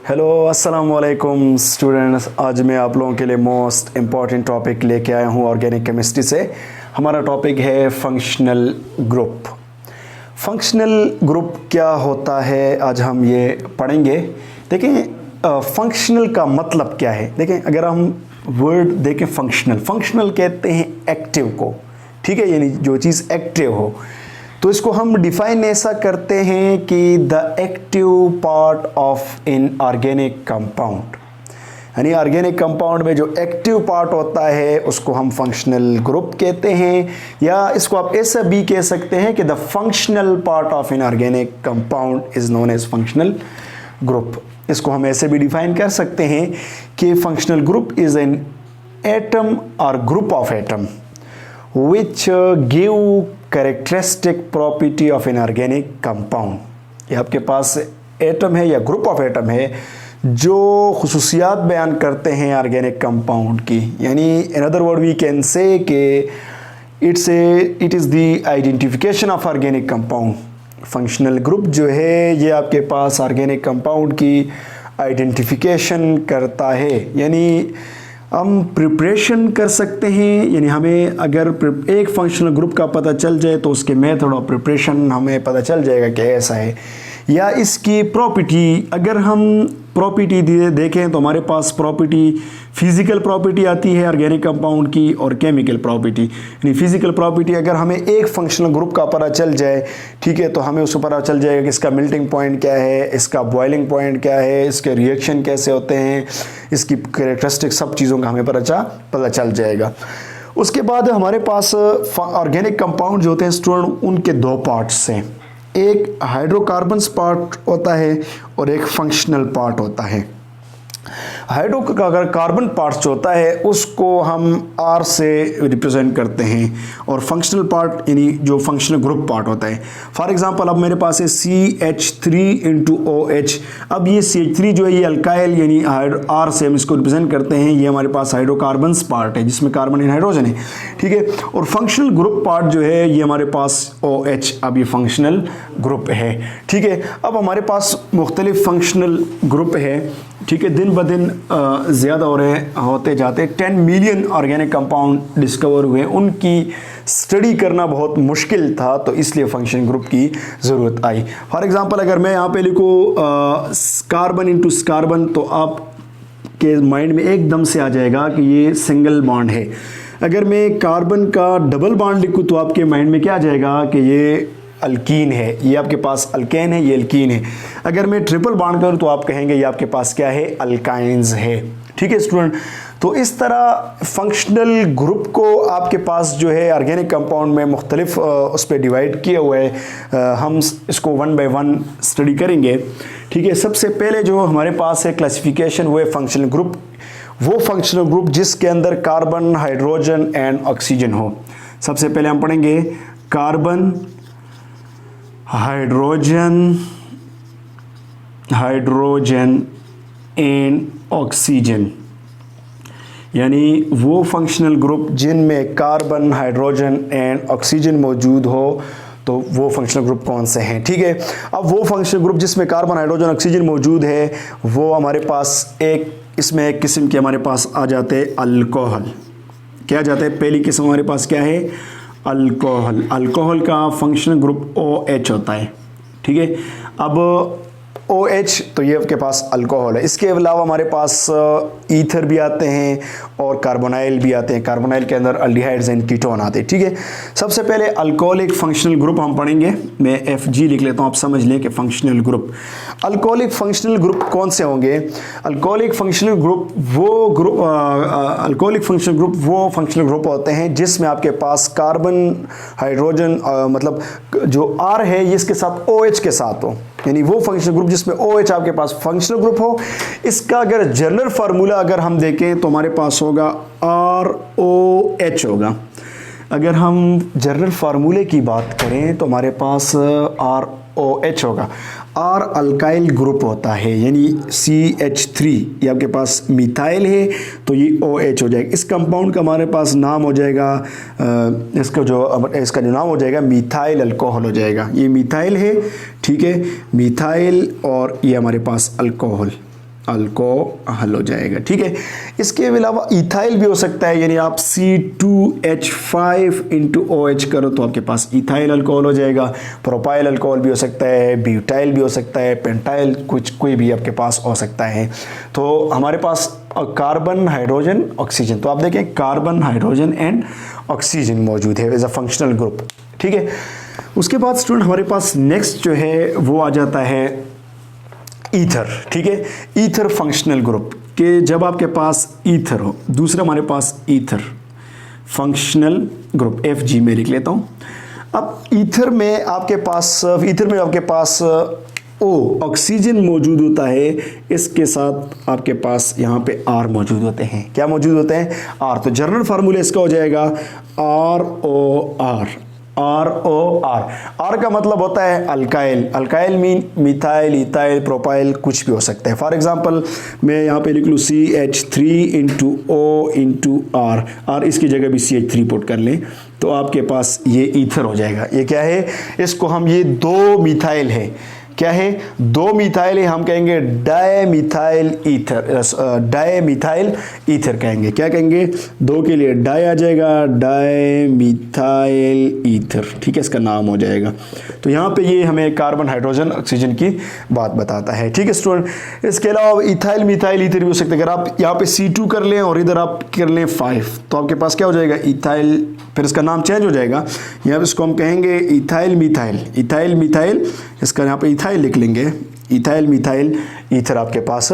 Hello अस्सलाम वालेकुम students. आज मैं आप लोगों के लिए मोस्ट इम्पॉर्टेंट टॉपिक लेके आया हूँ ऑर्गेनिक केमिस्ट्री से। हमारा टॉपिक है फंक्शनल ग्रुप। फंक्शनल ग्रुप क्या होता है आज हम ये पढ़ेंगे। देखें फंक्शनल का मतलब क्या है। देखें अगर हम वर्ड देखें फंक्शनल कहते हैं एक्टिव को, ठीक है, यानी जो चीज़ एक्टिव हो। तो इसको हम डिफाइन ऐसा करते हैं कि the active part of an organic compound, यानी ऑर्गेनिक कंपाउंड में जो एक्टिव पार्ट होता है उसको हम फंक्शनल ग्रुप कहते हैं। या इसको आप ऐसा भी कह सकते हैं कि the functional part of an organic compound is known as functional group. इसको हम ऐसे भी डिफाइन कर सकते हैं कि functional group is an atom और group of atom which give characteristic property of an organic compound। ये आपके पास एटम है या ग्रुप ऑफ एटम है जो खुसूसियात बयान करते हैं ऑर्गेनिक कंपाउंड की। यानी in other word we can say कि it is the identification of organic compound. Functional group जो है ये आपके पास ऑर्गेनिक कंपाउंड की आइडेंटिफिकेशन करता है। यानी हम प्रिपरेशन कर सकते हैं, यानी हमें अगर एक फंक्शनल ग्रुप का पता चल जाए तो उसके मेथड ऑफ प्रिपरेशन हमें पता चल जाएगा कि ऐसा है। या इसकी प्रॉपर्टी, अगर हम प्रॉपर्टी देखें तो हमारे पास प्रॉपर्टी फिज़िकल प्रॉपर्टी आती है ऑर्गेनिक कंपाउंड की और केमिकल प्रॉपर्टी। यानी फिज़िकल प्रॉपर्टी अगर हमें एक फंक्शनल ग्रुप का पता चल जाए, ठीक है, तो हमें उसको पता चल जाएगा कि इसका मेल्टिंग पॉइंट क्या है, इसका बॉइलिंग पॉइंट क्या है, इसके रिएक्शन कैसे होते हैं, इसकी कैरेक्टरिस्टिक सब चीज़ों का हमें पता चल जाएगा। उसके बाद हमारे पास ऑर्गेनिक कंपाउंड जो होते हैं स्टूडेंट, उनके दो पार्ट्स हैं। एक हाइड्रोकार्बन्स पार्ट होता है और एक फंक्शनल पार्ट होता है। हाइड्रोकार्बन पार्ट जो होता है उसको हम R से रिप्रेजेंट करते हैं और फंक्शनल पार्ट यानी जो फंक्शनल ग्रुप पार्ट होता है। फॉर एग्जांपल अब मेरे पास है CH3 OH। अब ये CH3 जो है ये अल्काइल यानी R से हम इसको रिप्रेजेंट करते हैं। ये हमारे पास हाइड्रोकार्बन्स पार्ट है जिसमें कार्बन एंड हाइड्रोजन है, ठीक है। और फंक्शनल ग्रुप पार्ट जो है ये हमारे पास OH। अब ये फंक्शनल ग्रुप है, ठीक है। अब हमारे पास मुख्तलिफ फंक्शनल ग्रुप है, ठीक है, दिन ब दिन ज़्यादा होते जाते 10 मिलियन ऑर्गेनिक कंपाउंड डिस्कवर हुए। उनकी स्टडी करना बहुत मुश्किल था तो इसलिए फंक्शन ग्रुप की ज़रूरत आई। फॉर एग्जांपल अगर मैं यहाँ पे लिखूँ कार्बन इंटू कार्बन तो आप के माइंड में एकदम से आ जाएगा कि ये सिंगल बॉन्ड है। अगर मैं कार्बन का डबल बॉन्ड लिखूँ तो आपके माइंड में क्या आ जाएगा कि ये अल्कीन है। ये आपके पास अल्केन है, ये अल्कीन है। अगर मैं ट्रिपल बॉन्ड करूँ तो आप कहेंगे ये आपके पास क्या है, अल्काइंस है, ठीक है स्टूडेंट। तो इस तरह फंक्शनल ग्रुप को आपके पास जो है ऑर्गेनिक कंपाउंड में मुख्तलिफ उस पर डिवाइड किया हुआ है। हम इसको वन बाय वन स्टडी करेंगे, ठीक है। सबसे पहले जो हमारे पास है क्लासिफिकेशन वो है फंक्शनल ग्रुप। वो फंक्शनल ग्रुप जिसके अंदर कार्बन, हाइड्रोजन एंड ऑक्सीजन हो। सबसे पहले हम पढ़ेंगे कार्बन, हाइड्रोजन एंड ऑक्सीजन, यानी वो फंक्शनल ग्रुप जिनमें कार्बन, हाइड्रोजन एंड ऑक्सीजन मौजूद हो तो वो फंक्शनल ग्रुप कौन से हैं, ठीक है। अब वो फंक्शनल ग्रुप जिसमें कार्बन, हाइड्रोजन, ऑक्सीजन मौजूद है वो हमारे पास इसमें एक किस्म के हमारे पास आ जाते हैं अल्कोहल। क्या जाते हैं, पहली किस्म हमारे पास क्या है, अल्कोहल। अल्कोहल का फंक्शनल ग्रुप OH होता है, ठीक है। अब OH तो ये आपके पास अल्कोहल है। इसके अलावा हमारे पास ईथर भी आते हैं और कार्बोनाइल भी आते हैं। कार्बोनाइल के अंदर अल्डिहाइड्स एंड कीटोन आते हैं, ठीक है। सबसे पहले अल्कोहलिक फंक्शनल ग्रुप हम पढ़ेंगे। मैं FG लिख लेता हूँ, आप समझ लें कि functional group. Alcoholic functional group कौन से होंगे, अल्कोहलिक फंक्शनल ग्रुप वो फंक्शनल ग्रुप होते हैं जिसमें आपके पास कार्बन, हाइड्रोजन मतलब जो R है ये इसके साथ OH के साथ हो, यानी वो फंक्शनल ग्रुप जिसमें OH आपके पास फंक्शनल ग्रुप हो। इसका अगर जनरल फार्मूला अगर हम देखें तो हमारे पास होगा ROH होगा। अगर हम जनरल फार्मूले की बात करें तो हमारे पास ROH होगा। R अल्काइल ग्रुप होता है, यानी CH3 ये आपके पास मिथाइल है तो ये OH हो जाएगा। इस कंपाउंड का हमारे पास नाम हो जाएगा इसका जो नाम हो जाएगा मिथाइल अल्कोहल हो जाएगा। ये मिथाइल है, ठीक है, मिथाइल और ये हमारे पास अल्कोहल। अल्कोहल हो जाएगा। ठीक है, इसके अलावा इथाइल भी हो सकता है, यानी आप C2H5 इंटू OH करो तो आपके पास इथाइल अल्कोहल हो जाएगा। प्रोपाइल अल्कोहल भी हो सकता है, ब्यूटाइल भी हो सकता है, पेंटाइल कोई भी आपके पास हो सकता है। तो हमारे पास कार्बन, हाइड्रोजन, ऑक्सीजन, तो आप देखें कार्बन, हाइड्रोजन एंड ऑक्सीजन मौजूद है एज अ फंक्शनल ग्रुप। ठीक है, उसके बाद स्टूडेंट हमारे पास नेक्स्ट जो है वो आ जाता है ईथर। ठीक है, ईथर फंक्शनल ग्रुप के जब आपके पास ईथर हो, दूसरा हमारे पास ईथर फंक्शनल ग्रुप FG में लिख लेता हूं। अब ईथर में आपके पास O ऑक्सीजन मौजूद होता है, इसके साथ आपके पास यहाँ पे R मौजूद होते हैं। क्या मौजूद होते हैं? R। तो जनरल फार्मूला इसका हो जाएगा ROR। R का मतलब होता है alkyl. Alkyl mean methyl, ethyl, propyl, कुछ भी हो सकता है। फॉर एग्जांपल मैं यहाँ पे लिख लूँ CH3 into O into R, इसकी जगह भी CH3 पुट कर लें तो आपके पास ये ईथर हो जाएगा। ये क्या है? इसको हम, ये 2 मिथाइल है, क्या है? 2 मिथाइल है, हम कहेंगे डायमिथाइल ईथर कहेंगे। क्या कहेंगे? 2 के लिए डाई आ जाएगा, डायमिथाइल ईथर। ठीक है, इसका नाम हो जाएगा। तो यहाँ पे ये हमें कार्बन, हाइड्रोजन, ऑक्सीजन की बात बताता है। ठीक है स्टूडेंट, इसके अलावा इथाइल, मिथाइल ईथर भी हो सकता है। अगर आप यहाँ पे C2 कर लें और इधर आप कर लें 5 तो आपके पास क्या हो जाएगा? इथाइल, फिर इसका नाम चेंज हो जाएगा। यहाँ पे इसको हम कहेंगे इथाइल मिथाइल, इसका यहाँ पे इथाइल लिख लेंगे, इथाइल मिथाइल ईथर आपके पास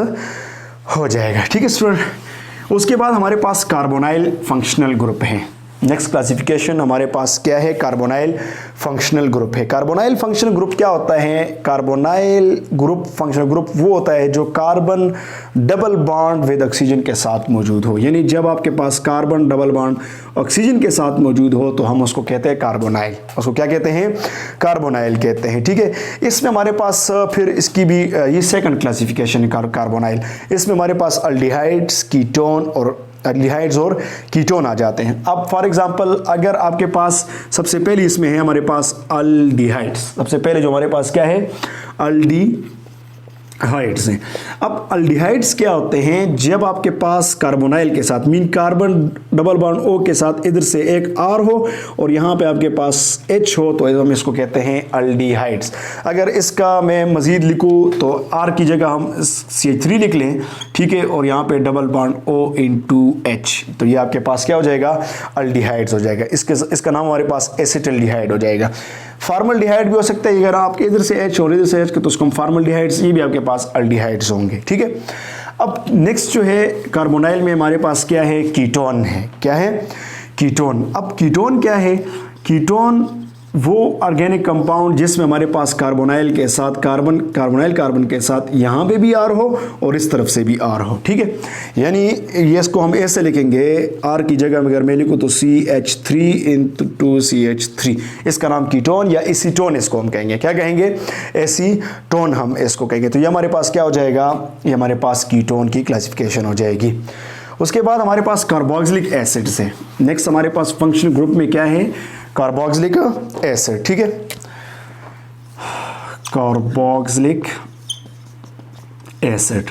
हो जाएगा। ठीक है स्टूडेंट, उसके बाद हमारे पास कार्बोनाइल फंक्शनल ग्रुप है। नेक्स्ट क्लासिफिकेशन हमारे पास क्या है? कार्बोनाइल फंक्शनल ग्रुप है। कार्बोनाइल फंक्शनल ग्रुप क्या होता है? कार्बोनाइल ग्रुप फंक्शनल ग्रुप वो होता है जो carbon double bond with oxygen के साथ मौजूद हो। यानी जब आपके पास कार्बन डबल बॉन्ड ऑक्सीजन के साथ मौजूद हो तो हम उसको कहते हैं कार्बोनाइल। उसको क्या कहते हैं? कार्बोनाइल कहते हैं। ठीक है, इसमें हमारे पास फिर इसकी भी ये सेकंड क्लासिफिकेशन है कार्बोनाइल। इसमें हमारे पास अल्डिहाइड्स, एल्डिहाइड्स और कीटोन आ जाते हैं। अब फॉर एग्जांपल अगर आपके पास सबसे पहले इसमें है हमारे पास अल्डिहाइड्स, सबसे पहले जो हमारे पास क्या है? अल्डिहाइड्स हैं। अब अल्डिहाइड्स क्या होते हैं? जब आपके पास कार्बोनाइल के साथ mean carbon double bond O के साथ इधर से एक R हो और यहाँ पे आपके पास H हो तो हम इसको कहते हैं अल्डिहाइड्स। अगर इसका मैं मजीद लिखूँ तो R की जगह हम CH3 लिख लें, ठीक है, और यहाँ पे double bond O into H, तो ये आपके पास क्या हो जाएगा? अल्डिहाइड्स हो जाएगा। इसका नाम हमारे पास एसिटल्डिहाइड हो जाएगा। फार्मल्डिहाइड भी हो सकता है, अगर आपके इधर से H और इधर से H के तो उसको हम फार्मल्डिहाइड्स, ये भी आपके पास अल्डिहाइड्स होंगे। ठीक है, अब नेक्स्ट जो है कार्बोनाइल में हमारे पास क्या है? कीटोन है। क्या है? कीटोन। अब कीटोन क्या है? कीटोन वो ऑर्गेनिक कंपाउंड जिसमें हमारे पास कार्बोनाइल के साथ कार्बन के साथ यहाँ पे भी R हो और इस तरफ से भी R हो। ठीक है, यानी ये इसको हम ऐसे लिखेंगे, R की जगह में अगर मैं लिखूँ तो CH3 इंटू CH3, इसका नाम कीटोन या एसीटोन इसको हम कहेंगे। क्या कहेंगे? एसीटोन हम इसको कहेंगे। तो ये हमारे पास क्या हो जाएगा? ये हमारे पास कीटोन की क्लासिफिकेशन हो जाएगी। उसके बाद हमारे पास कार्बोक्सिलिक एसिड्स है। नेक्स्ट हमारे पास फंक्शनल ग्रुप में क्या है? Carboxylic acid. ठीक है, कार्बोक्सिलिक एसिड।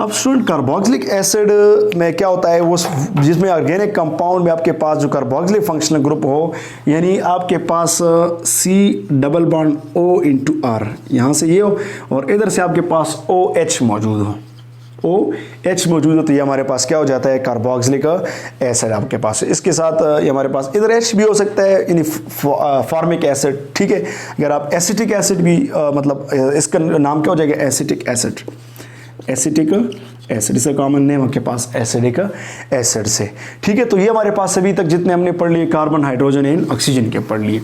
अब स्टूडेंट कार्बोक्सिलिक एसिड में क्या होता है? वो जिसमें ऑर्गेनिक कंपाउंड में आपके पास जो कार्बोक्सिलिक फंक्शनल ग्रुप हो, यानी आपके पास C double bond O into R, यहाँ से ये हो और इधर से आपके पास OH मौजूद हो, OH मौजूद हो, तो ये हमारे पास क्या हो जाता है? कार्बोक्सिलिक एसिड आपके पास। इसके साथ ये हमारे पास इधर H भी हो सकता है, यानी फॉर्मिक एसिड। ठीक है, अगर आप एसिटिक एसिड भी मतलब इसका नाम क्या हो जाएगा? Acetic acid. इसका कॉमन नेम आपके पास एसिडिक एसिड से। ठीक है, तो ये हमारे पास अभी तक जितने हमने पढ़ लिए कार्बन, हाइड्रोजन एंड ऑक्सीजन के पढ़ लिए।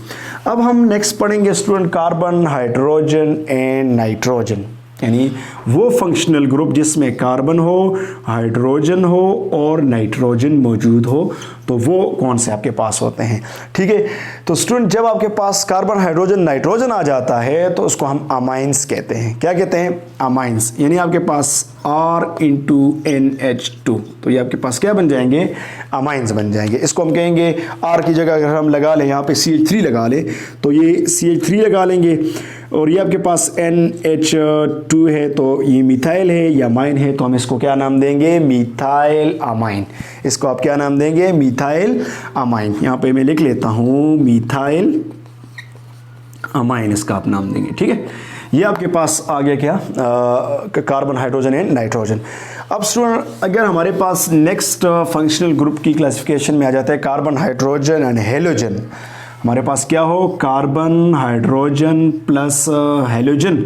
अब हम नेक्स्ट पढ़ेंगे student carbon, hydrogen and nitrogen, यानी वो फंक्शनल ग्रुप जिसमें कार्बन हो, हाइड्रोजन हो और नाइट्रोजन मौजूद हो, तो वो कौन से आपके पास होते हैं। ठीक है, तो स्टूडेंट जब आपके पास कार्बन, हाइड्रोजन, नाइट्रोजन आ जाता है तो उसको हम अमाइंस कहते हैं। क्या कहते हैं? अमाइंस। यानी आपके पास R इंटू NH2, तो ये आपके पास क्या बन जाएंगे? अमाइंस बन जाएंगे। इसको हम कहेंगे R की जगह अगर हम लगा लें यहाँ पे CH3 लगा लें तो ये CH3 लगा लेंगे, और ये आपके पास NH2 है तो ये मिथाइल है या अमाइन है, तो हम इसको क्या नाम देंगे? Methyl amine. इसको आप क्या नाम देंगे? Methyl amine. यहाँ पे मैं लिख लेता हूँ मिथाइल अमाइन, इसका आप नाम देंगे। ठीक है, ये आपके पास आ गया क्या? Carbon, hydrogen and nitrogen. अब स्टूडेंट अगर हमारे पास नेक्स्ट फंक्शनल ग्रुप की क्लासिफिकेशन में आ जाता है कार्बन, हाइड्रोजन एंड हेलोजन। हमारे पास क्या हो? Carbon, hydrogen plus halogen.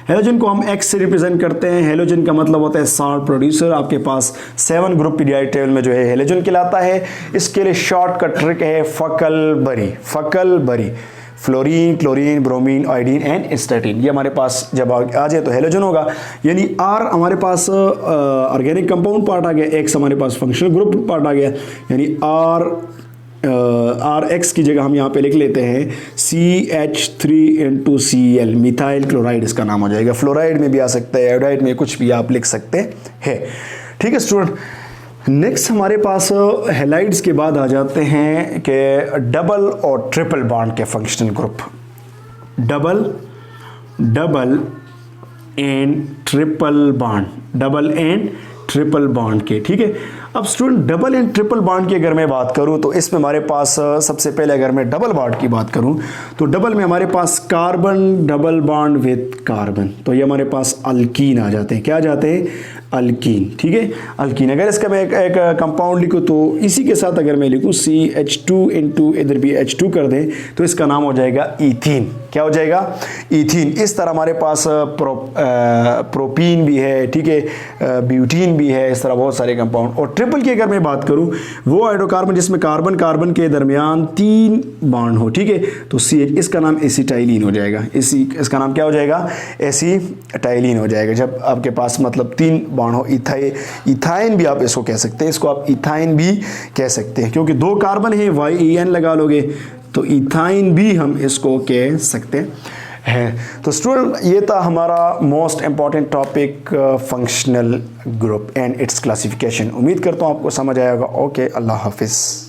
Halogen को हम X से रिप्रेजेंट करते हैं। हेलोजन का मतलब होता है सॉल्ट प्रोड्यूसर। आपके पास 7 ग्रुप पीरियोडिक टेबल में जो है हेलोजन कहलाता है। इसके लिए शॉर्टकट ट्रिक है फकलबरी। फकलबरी, fluorine, chlorine, bromine, iodine and astatine. ये हमारे पास जब आ जाए तो हेलोजन होगा। यानी R हमारे पास ऑर्गेनिक कंपाउंड पार्ट आ गया, X हमारे पास फंक्शनल ग्रुप पार्ट आ गया। यानी RX की जगह हम यहाँ पे लिख लेते हैं CH3Cl, मिथाइल क्लोराइड इसका नाम हो जाएगा। फ्लोराइड में भी आ सकता है, आयोडाइड में, कुछ भी आप लिख सकते हैं। ठीक है स्टूडेंट, नेक्स्ट हमारे पास हेलाइड्स के बाद आ जाते हैं कि डबल और ट्रिपल बॉन्ड के functional group. Double and triple bond, double and triple bond के। ठीक है, अब student double and triple bond की अगर मैं बात करूं तो इसमें हमारे पास सबसे पहले अगर मैं डबल बॉन्ड की बात करूं तो डबल में हमारे पास carbon double bond with carbon, तो ये हमारे पास अल्कीन आ जाते हैं। क्या आ जाते हैं? अल्कीन। ठीक है, अल्कीन। अगर इसका मैं एक कंपाउंड लिखूं तो इसी के साथ अगर मैं लिखूं CH2 इंटू इधर भी H2 कर दें तो इसका नाम हो जाएगा ईथीन। क्या हो जाएगा? ईथीन। इस तरह हमारे पास प्रोपीन भी है, ठीक है, ब्यूटीन भी है, इस तरह बहुत सारे कंपाउंड। और ट्रिपल की अगर मैं बात करूं वो हाइड्रोकार्बन जिसमें कार्बन कार्बन के दरमियान 3 बॉन्ड हो। ठीक है, तो CH, इसका नाम एसिटाइलिन हो जाएगा। इसका नाम क्या हो जाएगा? एसिटाइलिन हो जाएगा। जब आपके पास मतलब 3 बॉन्ड हो। इथाइन भी आप इसको कह सकते हैं, इसको आप इथाइन भी कह सकते हैं क्योंकि 2 कार्बन है, YEN लगा लोगे तो इथाइन भी हम इसको कह सकते हैं। तो स्टूडेंट ये था हमारा most important topic functional group and it's classification. उम्मीद करता हूँ आपको समझ आएगा। ओके, अल्लाह हाफिज़।